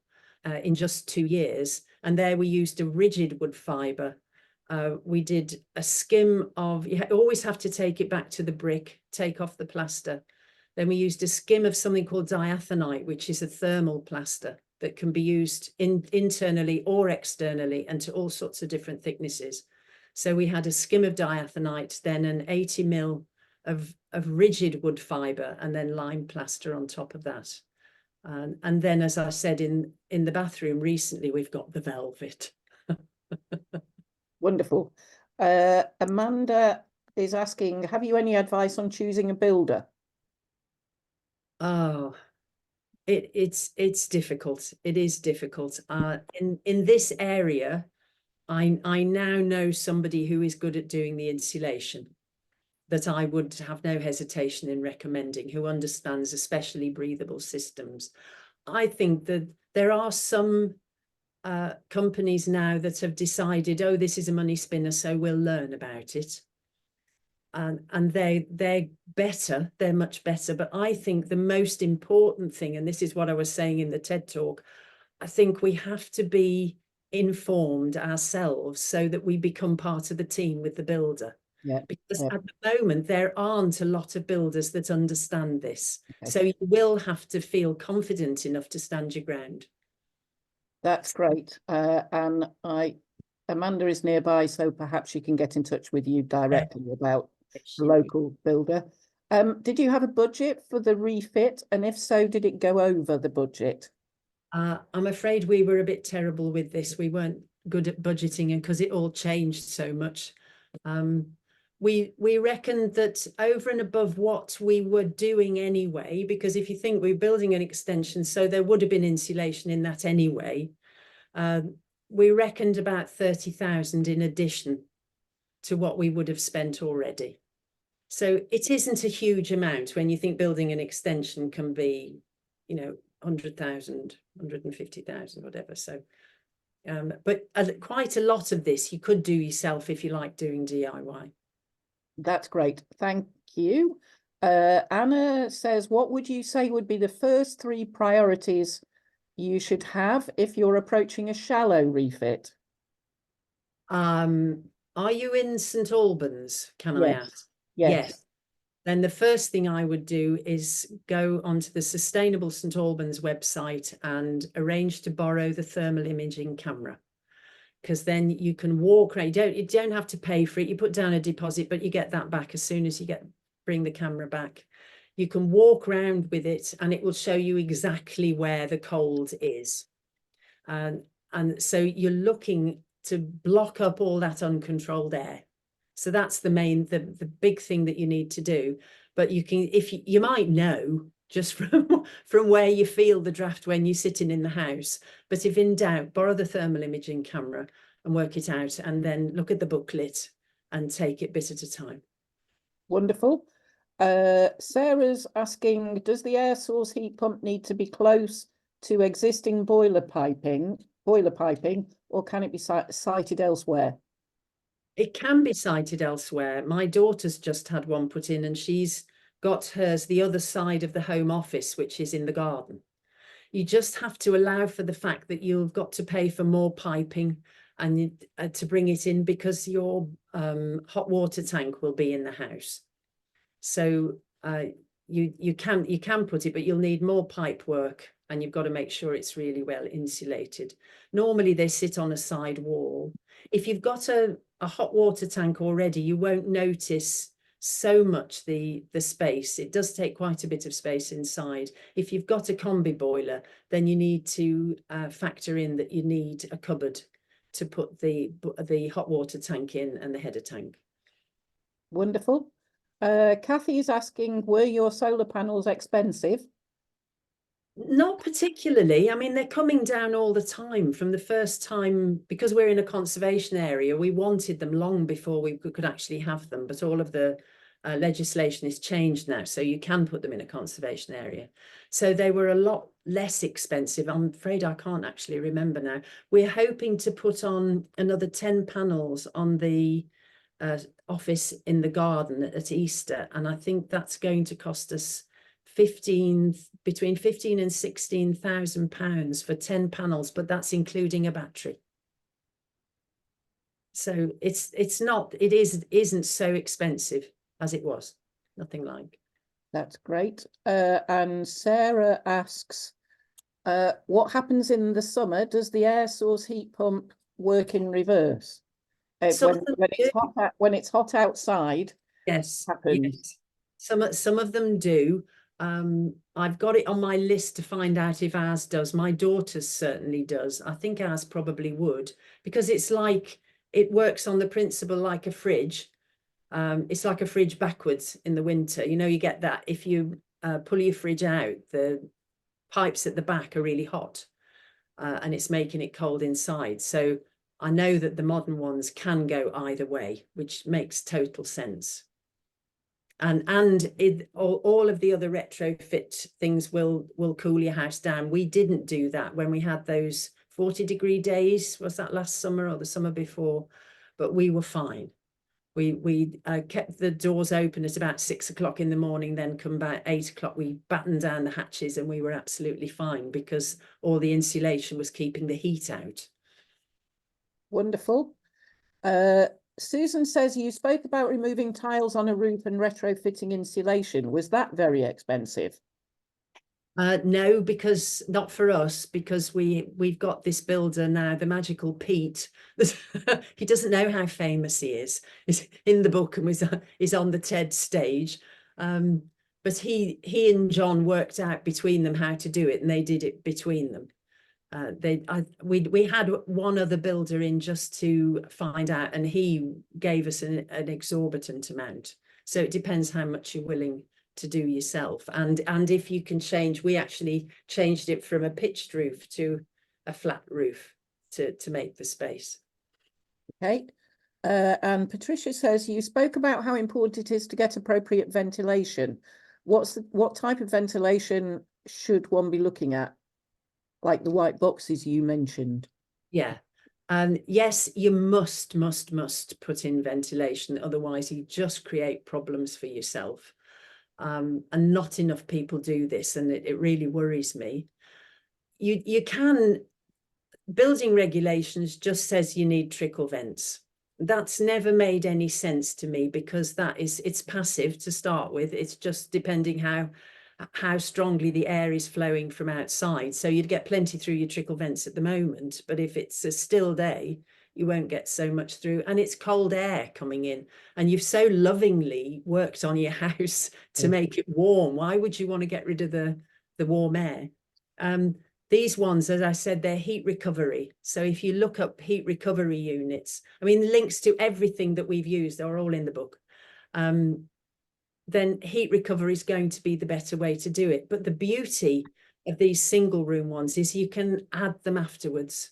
in just 2 years. And there we used a rigid wood fibre. We did a skim of, you always have to take it back to the brick, take off the plaster. Then we used a skim of something called diathanite, which is a thermal plaster that can be used internally or externally and to all sorts of different thicknesses. So we had a skim of diathanite, then an 80 mil of rigid wood fibre, and then lime plaster on top of that. And then, as I said, in the bathroom recently, we've got the velvet. Wonderful. Amanda is asking, have you any advice on choosing a builder? Oh, it's difficult. It is difficult. In this area, I now know somebody who is good at doing the insulation that I would have no hesitation in recommending, who understands especially breathable systems. I think that there are some companies now that have decided, oh, this is a money spinner, so we'll learn about it. And they're better, they're much better. But I think the most important thing, and this is what I was saying in the TED Talk, I think we have to be informed ourselves so that we become part of the team with the builder. Yeah. Because at the moment, there aren't a lot of builders that understand this. Okay. So you will have to feel confident enough to stand your ground. That's great. And Amanda is nearby, so perhaps she can get in touch with you directly about the local builder. Did you have a budget for the refit? And if so, did it go over the budget? I'm afraid we were a bit terrible with this. We weren't good at budgeting, and because it all changed so much. We reckoned that over and above what we were doing anyway, because if you think we're building an extension, so there would have been insulation in that anyway, we reckoned about 30,000 in addition to what we would have spent already. So it isn't a huge amount when you think building an extension can be, 100,000, 150,000, whatever. So, but quite a lot of this you could do yourself if you like doing DIY. That's great. Thank you. Anna says, what would you say would be the first 3 priorities you should have if you're approaching a shallow refit? Are you in St Albans, can I ask? Yes. Then the first thing I would do is go onto the Sustainable St Albans website and arrange to borrow the thermal imaging camera. Because then you can walk around. You don't have to pay for it. You put down a deposit, but you get that back as soon as you bring the camera back. You can walk around with it, and it will show you exactly where the cold is. And so you're looking to block up all that uncontrolled air. So that's the big thing that you need to do. But you can, if you might know just from where you feel the draft when you're sitting in the house. But if in doubt, borrow the thermal imaging camera and work it out, and then look at the booklet and take it bit at a time. Wonderful. Sarah's asking, does the air source heat pump need to be close to existing boiler piping, or can it be sited elsewhere? It can be sited elsewhere. My daughter's just had one put in, and she's got hers the other side of the home office, which is in the garden. You just have to allow for the fact that you've got to pay for more piping and to bring it in, because your hot water tank will be in the house. So you can put it, but you'll need more pipe work and you've got to make sure it's really well insulated. Normally they sit on a side wall. If you've got a hot water tank already, you won't notice so much the space. It does take quite a bit of space inside. If you've got a combi boiler, then you need to factor in that you need a cupboard to put the hot water tank in and the header tank. Wonderful. Kathy is asking, were your solar panels expensive? Not particularly. I mean, they're coming down all the time. From the first time, because we're in a conservation area, we wanted them long before we could actually have them, but all of the legislation is changed now, so you can put them in a conservation area. So they were a lot less expensive. I'm afraid I can't actually remember now. We're hoping to put on another 10 panels on the office in the garden at Easter, and I think that's going to cost us between 15 and 16,000 pounds for 10 panels, but that's including a battery. So it isn't so expensive as it was. Nothing like. That's great. And Sarah asks, what happens in the summer? Does the air source heat pump work in reverse? When it's hot outside, yes, happens. Yes. Some of them do. I've got it on my list to find out if ours does. My daughter's certainly does. I think ours probably would, because it's like, it works on the principle like a fridge. It's like a fridge backwards in the winter. You know, you get that if you pull your fridge out, the pipes at the back are really hot and it's making it cold inside. So I know that the modern ones can go either way, which makes total sense. And all of the other retrofit things will cool your house down. We didn't do that when we had those 40-degree days. Was that last summer or the summer before? But we were fine. We kept the doors open at about 6 o'clock in the morning, then come back 8 o'clock. We battened down the hatches and we were absolutely fine because all the insulation was keeping the heat out. Wonderful. Susan says you spoke about removing tiles on a roof and retrofitting insulation. Was that very expensive? No, because not for us, because we've got this builder now, the Magical Pete. He doesn't know how famous he is. He's in the book and is on the TED stage. But he and John worked out between them how to do it, and they did it between them. We had one other builder in just to find out, and he gave us an exorbitant amount. So it depends how much you're willing to do yourself, and if you can change. We actually changed it from a pitched roof to a flat roof to make the space. Okay. And Patricia says you spoke about how important it is to get appropriate ventilation. What type of ventilation should one be looking at? Like the white boxes you mentioned. Yeah. And yes, you must put in ventilation, otherwise you just create problems for yourself. And not enough people do this, and it really worries me. You can, building regulations just says you need trickle vents. That's never made any sense to me, because it's passive to start with. It's just depending how strongly the air is flowing from outside. So you'd get plenty through your trickle vents at the moment, but if it's a still day, you won't get so much through, and it's cold air coming in, and you've so lovingly worked on your house to make it warm. Why would you want to get rid of the warm air? These ones, as I said, they're heat recovery. So if you look up heat recovery units, I mean, the links to everything that we've used are all in the book. Then heat recovery is going to be the better way to do it. But the beauty of these single room ones is you can add them afterwards.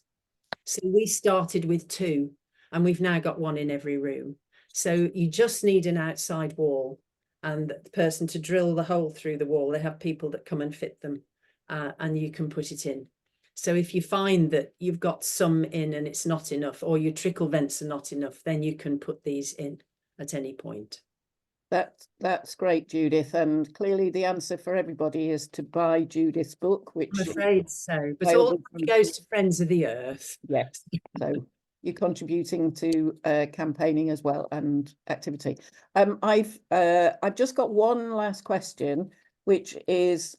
So we started with 2, and we've now got 1 in every room. So you just need an outside wall and the person to drill the hole through the wall. They have people that come and fit them, and you can put it in. So if you find that you've got some in and it's not enough, or your trickle vents are not enough, then you can put these in at any point. That's great, Judith, and clearly the answer for everybody is to buy Judith's book, which I'm afraid so, but all goes to Friends of the Earth. Yes, so you're contributing to campaigning as well and activity. I've just got one last question, which is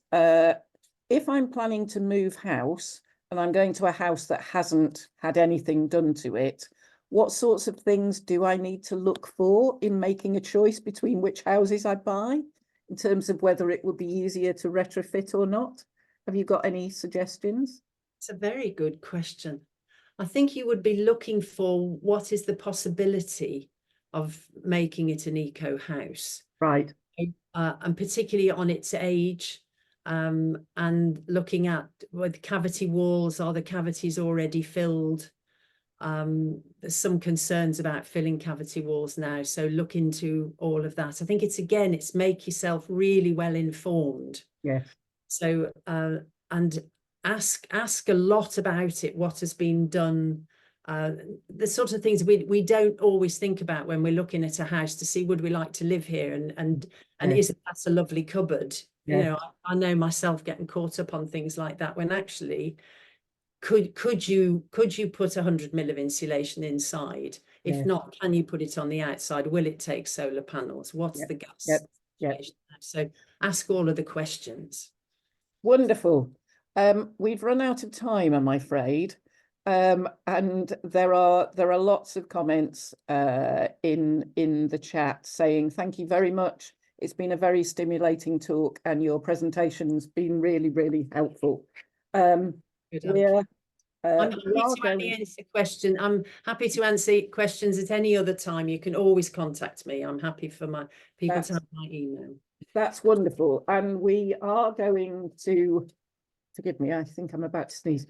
if I'm planning to move house and I'm going to a house that hasn't had anything done to it, what sorts of things do I need to look for in making a choice between which houses I buy, in terms of whether it would be easier to retrofit or not? Have you got any suggestions? It's a very good question. I think you would be looking for what is the possibility of making it an eco house. Right. And particularly on its age, and looking at with cavity walls, are the cavities already filled? There's some concerns about filling cavity walls now, so look into all of that. I think it's make yourself really well informed. Yes. So and ask a lot about it, what has been done, the sort of things we don't always think about when we're looking at a house to see, would we like to live here, and Yes. isn't that a lovely cupboard? Yes. You know, I know myself getting caught up on things like that, when actually could you put 100 mil of insulation inside? If Yes. not, can you put it on the outside? Will it take solar panels? What's Yep. the gas Yep. situation? So ask all of the questions. Wonderful. We've run out of time, I'm afraid. And there are lots of comments in the chat saying thank you very much. It's been a very stimulating talk, and your presentation's been really, really helpful. We're I'm happy to answer questions at any other time. You can always contact me. I'm happy for my people to have my email. That's wonderful. And we are going to, forgive me, I think I'm about to sneeze.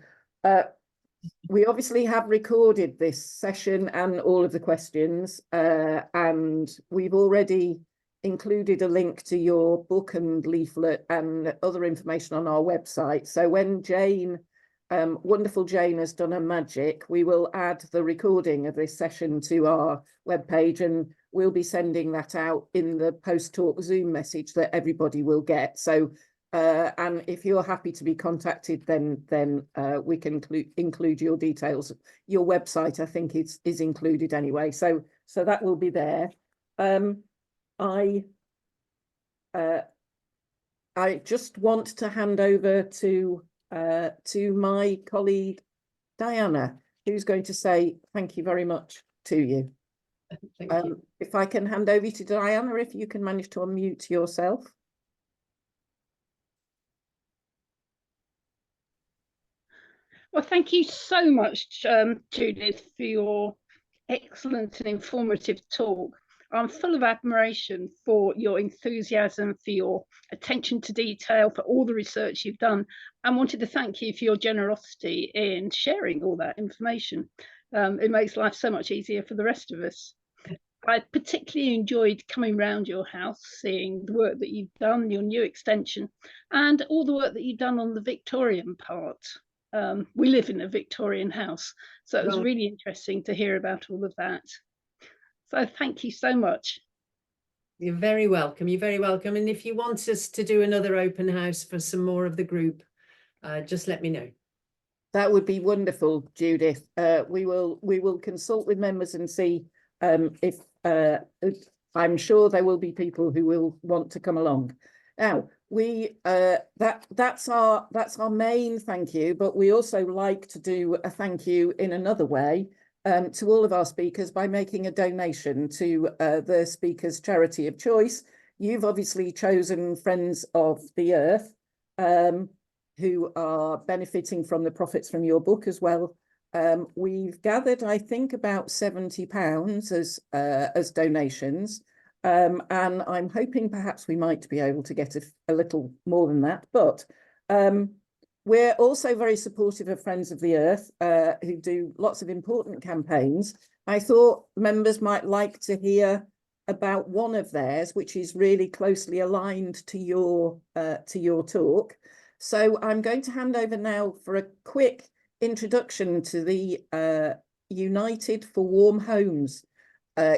We obviously have recorded this session and all of the questions, and we've already included a link to your book and leaflet and other information on our website. So when Jane, wonderful Jane, has done her magic, we will add the recording of this session to our webpage, and we'll be sending that out in the post-talk Zoom message that everybody will get. So and if you're happy to be contacted, then we can include your details. Your website, I think, is included anyway. So that will be there. I just want to hand over to my colleague Diana, who's going to say thank you very much to you. Thank you. If I can hand over to Diana, if you can manage to unmute yourself. Well, thank you so much, Judith, for your excellent and informative talk. I'm full of admiration for your enthusiasm, for your attention to detail, for all the research you've done, and wanted to thank you for your generosity in sharing all that information. It makes life so much easier for the rest of us. I particularly enjoyed coming round your house, seeing the work that you've done, your new extension, and all the work that you've done on the Victorian part. We live in a Victorian house, so it was really interesting to hear about all of that. So thank you so much. You're very welcome. You're very welcome. And if you want us to do another open house for some more of the group, just let me know. That would be wonderful, Judith. We will consult with members and see if I'm sure there will be people who will want to come along. Now, that's our main thank you, but we also like to do a thank you in another way to all of our speakers by making a donation to the speaker's charity of choice. You've obviously chosen Friends of the Earth, who are benefiting from the profits from your book as well. We've gathered, I think, about £70 as donations. And I'm hoping perhaps we might be able to get a little more than that. But we're also very supportive of Friends of the Earth, who do lots of important campaigns. I thought members might like to hear about one of theirs, which is really closely aligned to your talk. So I'm going to hand over now for a quick introduction to the United for Warm Homes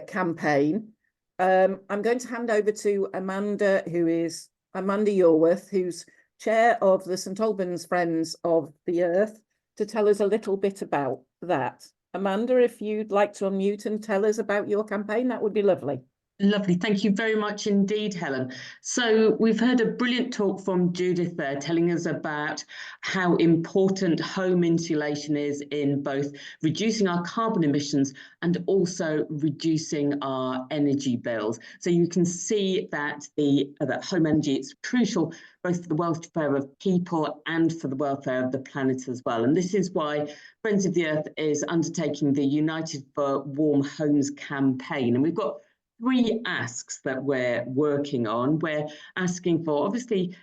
campaign. I'm going to hand over to Amanda Yorworth, who's chair of the St Albans Friends of the Earth, to tell us a little bit about that. Amanda, if you'd like to unmute and tell us about your campaign, that would be lovely. Lovely. Thank you very much indeed, Helen. So we've heard a brilliant talk from Judith there, telling us about how important home insulation is in both reducing our carbon emissions and also reducing our energy bills. So you can see that that home energy is crucial both for the welfare of people and for the welfare of the planet as well. And this is why Friends of the Earth is undertaking the United for Warm Homes campaign. And we've got 3 asks that we're working on. We're asking for, obviously,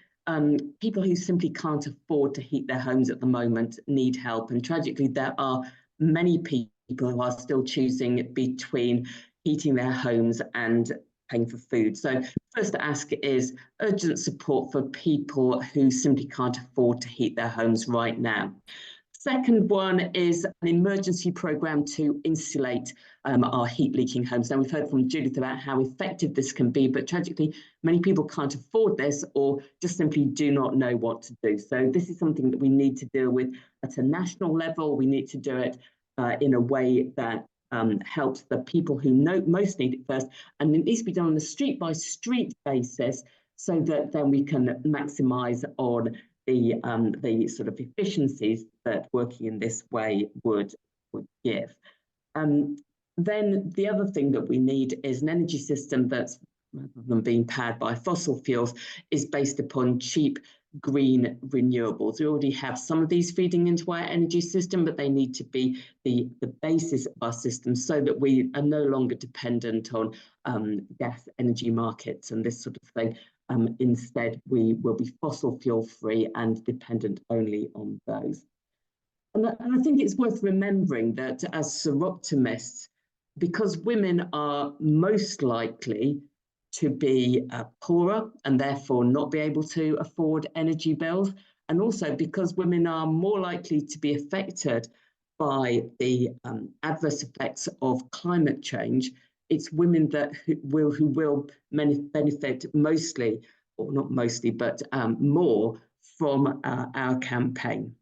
people who simply can't afford to heat their homes at the moment need help. And tragically, there are many people who are still choosing between heating their homes and paying for food. So first ask is urgent support for people who simply can't afford to heat their homes right now. Second one is an emergency programme to insulate our heat-leaking homes. Now, we've heard from Judith about how effective this can be, but tragically, many people can't afford this or just simply do not know what to do. So this is something that we need to deal with at a national level. We need to do it in a way that helps the people who most need it first. And it needs to be done on a street-by-street basis so that then we can maximise on the sort of efficiencies that working in this way would give. Then the other thing that we need is an energy system that's, rather than being powered by fossil fuels, is based upon cheap green renewables. We already have some of these feeding into our energy system, but they need to be the basis of our system so that we are no longer dependent on gas energy markets and this sort of thing. Instead, we will be fossil fuel free and dependent only on those. And I think it's worth remembering that as soroptimists, because women are most likely to be poorer and therefore not be able to afford energy bills, and also because women are more likely to be affected by the adverse effects of climate change, it's women that who will benefit mostly, or not mostly, but more from our campaign.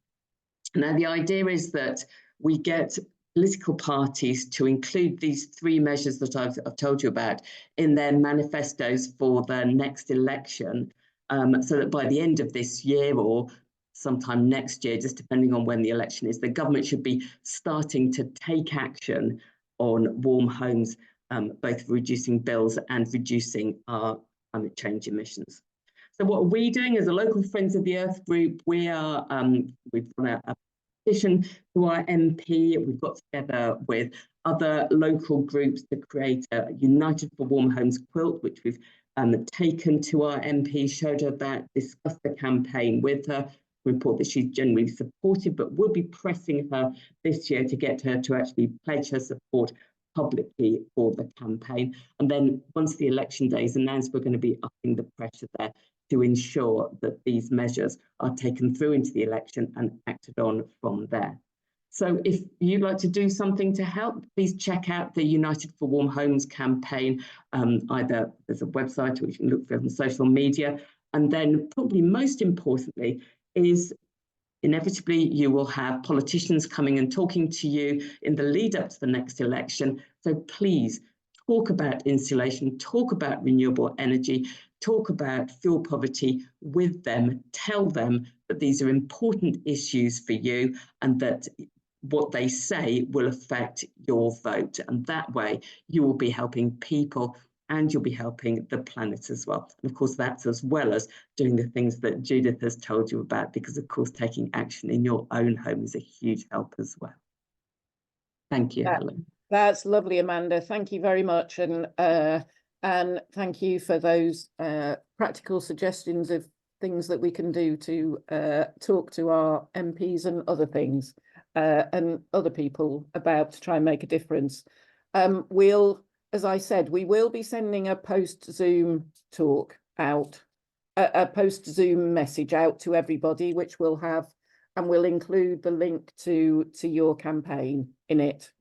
Now, the idea is that we get political parties to include these 3 measures that I've told you about in their manifestos for the next election, so that by the end of this year or sometime next year, just depending on when the election is, the government should be starting to take action on warm homes, both reducing bills and reducing our climate change emissions. So what are we doing as a local Friends of the Earth group? We've done a petition to our MP. We've got together with other local groups to create a United for Warm Homes quilt, which we've taken to our MP, showed her that, discussed the campaign with her, report that she's generally supportive, but we'll be pressing her this year to get her to actually pledge her support publicly for the campaign. And then once the election day is announced, we're going to be upping the pressure there to ensure that these measures are taken through into the election and acted on from there. So if you'd like to do something to help, please check out the United for Warm Homes campaign. Either there's a website or you can look for it on social media. And then probably most importantly is inevitably you will have politicians coming and talking to you in the lead up to the next election. So please talk about insulation, talk about renewable energy, talk about fuel poverty with them, tell them that these are important issues for you and that what they say will affect your vote. And that way you will be helping people and you'll be helping the planet as well. And of course, that's as well as doing the things that Judith has told you about, because of course, taking action in your own home is a huge help as well. Thank you, Helen. That's lovely, Amanda. Thank you very much. And thank you for those practical suggestions of things that we can do to talk to our MPs and other things and other people about to try and make a difference. As I said, we will be sending a post-Zoom talk out, a post-Zoom message out to everybody, which will have, and will include the link to your campaign in it.